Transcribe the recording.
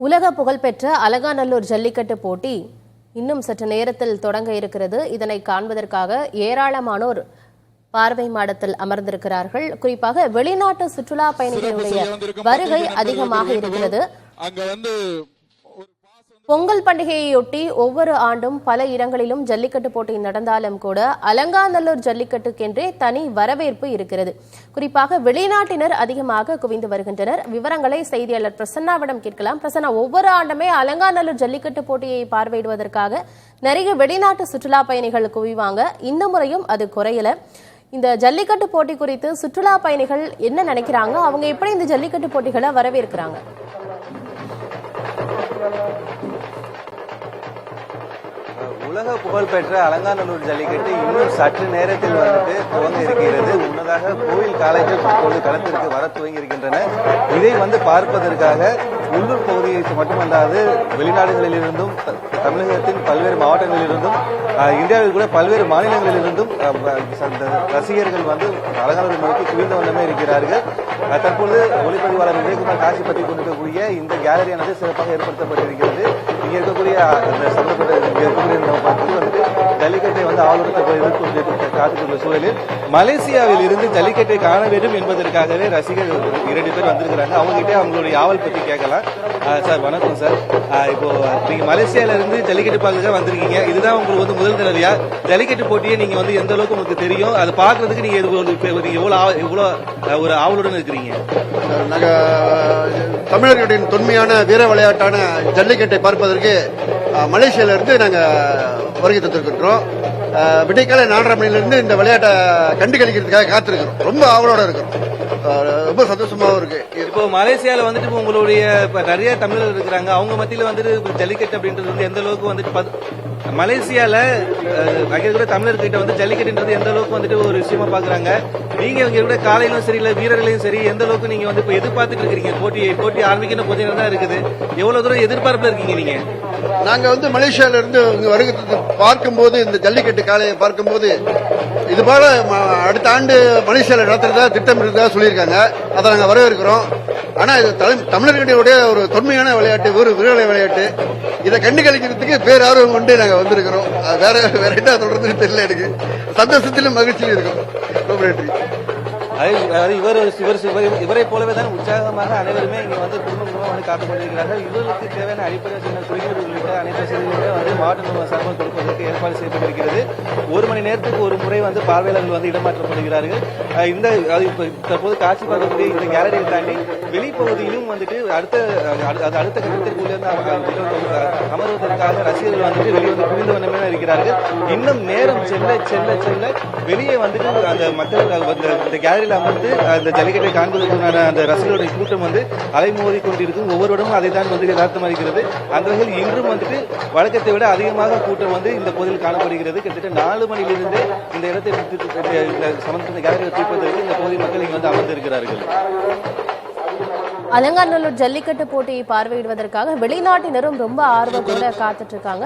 உலக புகழ்பெற்ற அலங்காநல்லூர் ஜல்லிக்கட்டு போட்டி இன்னும் சற்று நேரத்தில் தொடங்க இருக்கிறது. இதனை காண்பதற்காக ஏராளமானோர் பார்வை மாடத்தில் அமர்ந்திருக்கிறார்கள். குறிப்பாக வெளிநாட்டு சுற்றுலா பயணிகளுடைய வருகை அதிகமாக இருக்கிறது. பொங்கல் பண்டிகையொட்டி ஒவ்வொரு ஆண்டும் பல இடங்களிலும் ஜல்லிக்கட்டு போட்டி நடந்தாலும் கூட அலங்காநல்லூர் ஜல்லிக்கட்டுக்கென்றே தனி வரவேற்பு இருக்கிறது. குறிப்பாக வெளிநாட்டினர் அதிகமாக குவிந்து வருகின்றனர். விவரங்களை செய்தியாளர் பிரசன்னாவிடம் கேட்கலாம். பிரசன்னா, ஒவ்வொரு ஆண்டுமே அலங்காநல்லூர் ஜல்லிக்கட்டு போட்டியை பார்வையிடுவதற்காக நிறைய வெளிநாட்டு சுற்றுலா பயணிகள் குவிவாங்க. இந்த முறையும் அது குறையல. இந்த ஜல்லிக்கட்டு போட்டி குறித்து சுற்றுலா பயணிகள் என்ன நினைக்கிறாங்க? அவங்க எப்படி இந்த ஜல்லிக்கட்டு போட்டிகளை வரவேற்கிறாங்க? உலக புகழ்பெற்ற அலங்காநல்லூர் ஜல்லிக்கட்டு இன்னும் சற்று நேரத்தில் துவங்க இருக்கிறது. முன்னதாக கோயில் காளைகள் தற்போது களத்திற்கு வர துவங்கி இருக்கின்றன. இதை பார்ப்பதற்காக உள்ளூர் பகுதியை மட்டுமல்லாது வெளிநாடுகளிலிருந்தும் தமிழகத்தின் பல்வேறு மாவட்டங்களிலிருந்தும் இந்தியாவில் கூட பல்வேறு மாநிலங்களிலிருந்தும் ரசிகர்கள் அலங்காநல்லூர் நோக்கி குவிந்த வண்ணமே இருக்கிறார்கள். தற்போது ஒளிப்பதிவாளர் விஜயகுமார் காட்சி பற்றி கொண்டிருக்கக்கூடிய இந்த கேலரியானது சிறப்பாக ஏற்படுத்தப்பட்டிருக்கிறது. இங்கே இருக்கக்கூடிய ஜல்லிக்கட்டை ஆளுநர் காத்துக்கொண்ட சூழலில் மலேசியாவில் இருந்து ஜல்லிக்கட்டை காண வேண்டும் என்பதற்காகவே ரசிகர்கள் 2 பேர் வந்திருக்கிறாங்க. அவங்க கிட்டே அவங்களுடைய ஆவல் பற்றி கேட்கலாம். சார் வணக்கம் சார். இப்போ நீங்க மலேசியால இருந்து ஜல்லிக்கட்டு பார்க்க வந்திருக்கீங்க. இதுதான் உங்களுக்கு முதல் தடவையா ஜல்லிக்கட்டு போட்டியை நீங்க எந்த அளவுக்கு உங்களுக்கு தெரியும்? அதை பாக்குறதுக்கு நீங்க எவ்வளவு ஒரு ஆவலுடன் இருக்கிறீங்க? நாங்க தமிழர்களின் தொன்மையான வீர விளையாட்டான ஜல்லிக்கட்டை பார்ப்பதற்கு மலேசியால இருந்து நாங்க வருகை தந்திருக்கின்றோம். விடைக்கால 4:30 மணிலிருந்து இந்த விளையாட்டை கண்டுகளிக்கிறதுக்காக காத்திருக்கிறோம். ரொம்ப ஆவலோட இருக்கிறோம். ரொம்ப சந்தோஷமாவும் இருக்கு. இப்போ மலேசியால உங்களுடைய நிறைய தமிழர்கள் இருக்கிறாங்க. அவங்க மத்தியில ஜல்லிக்கட்டு அப்படின்றது எந்த அளவுக்கு மலேசியால கூட தமிழர்கிட்ட ஜல்லிக்கட்டுன்றது எந்த அளவுக்கு ஒரு விஷயமா பாக்குறாங்க? நீங்க இங்க கூட காலையிலும் சரி இல்ல வீரர்களையும் சரி எந்த அளவுக்கு நீங்க இப்ப எதிர்பார்த்துட்டு இருக்கீங்க? போட்டி ஆரம்பிக்கணும் கொஞ்ச நேரம் தான் இருக்குது. எவ்வளவு தூரம் எதிர்பார்ப்புல இருக்கீங்க நீங்க? நாங்க மலேசியால இருந்து வருகை பார்க்கும்போது இந்த ஜல்லிக்கட்டு காளையை பார்க்கும்போது இது போல அடுத்த ஆண்டு மலேசியால நடத்துறதா திட்டம் இருக்கிறதா சொல்லியிருக்காங்க. அதை நாங்க வரவேற்கிறோம். ஆனா இது தமிழர்களுடைய ஒரு தொன்மையான விளையாட்டு, ஒரு வீரலை விளையாட்டு. இதை கண்டுகளிக்கிறதுக்கு பேரார்வம் கொண்டு நாங்க வந்திருக்கிறோம். வேற என்ன சொல்றதுன்னு தெரியல. எனக்கு சந்தோஷத்திலும் மகிழ்ச்சியும் இருக்கும். ரொம்ப நன்றி. இவரை போலவே தான் உற்சாகமாக அனைவருமே இங்க குடும்பமா காத்துக் கொண்டிருக்கிறார்கள். இவர்களுக்கு தேவையான அடிப்படை குடிநீர் உள்ளிட்ட அனைத்து வசதிகளுமே மாவட்ட சார்பில் கொடுப்பதற்கு ஏற்பாடு செய்யப்பட்டிருக்கிறது. 1 மணி நேரத்துக்கு ஒரு முறை பார்வையாளர்கள் இடமாற்றப்படுகிறார்கள். இந்த தற்போது காட்சி பார்க்கக்கூடிய இந்த கேலரியை தாண்டி வெளிப்பகுதியிலும் அடுத்த கட்டத்திற்குள்ள அமர்வதற்காக ரசிகர்கள் வெளியே குவிந்த வண்ணமே இருக்கிறார்கள். இன்னும் நேரம் செல்ல செல்ல செல்ல வெளியே அந்த மக்கள் இந்த கேலரியில் அமர்ந்து அந்த ஜல்லிக்கட்டை காண்பதற்கான அந்த ரசிகர்களுடைய கூட்டம் அலைமோதி கொண்டிருக்கும். ஒவ்வொருவரும் அதை தான் யதார்த்தமாக இருக்கிறது. அந்த வகையில் இன்றும் வழக்கத்தை விட அதிகமாக கூட்டம் இந்த பகுதியில் காணப்படுகிறது. கிட்டத்தட்ட 4 மணியிலிருந்து இந்த இடத்தை சம்பந்தப்பட்ட கேலரியை தீர்ப்பதற்கு இந்த பகுதி மக்கள் இங்கு அமர்ந்திருக்கிறார்கள். அலங்காநல்லூர் ஜல்லிக்கட்டு போட்டியை பார்வையிடுவதற்காக வெளிநாட்டினரும் ரொம்ப ஆர்வத்தோட காத்துட்டு இருக்காங்க.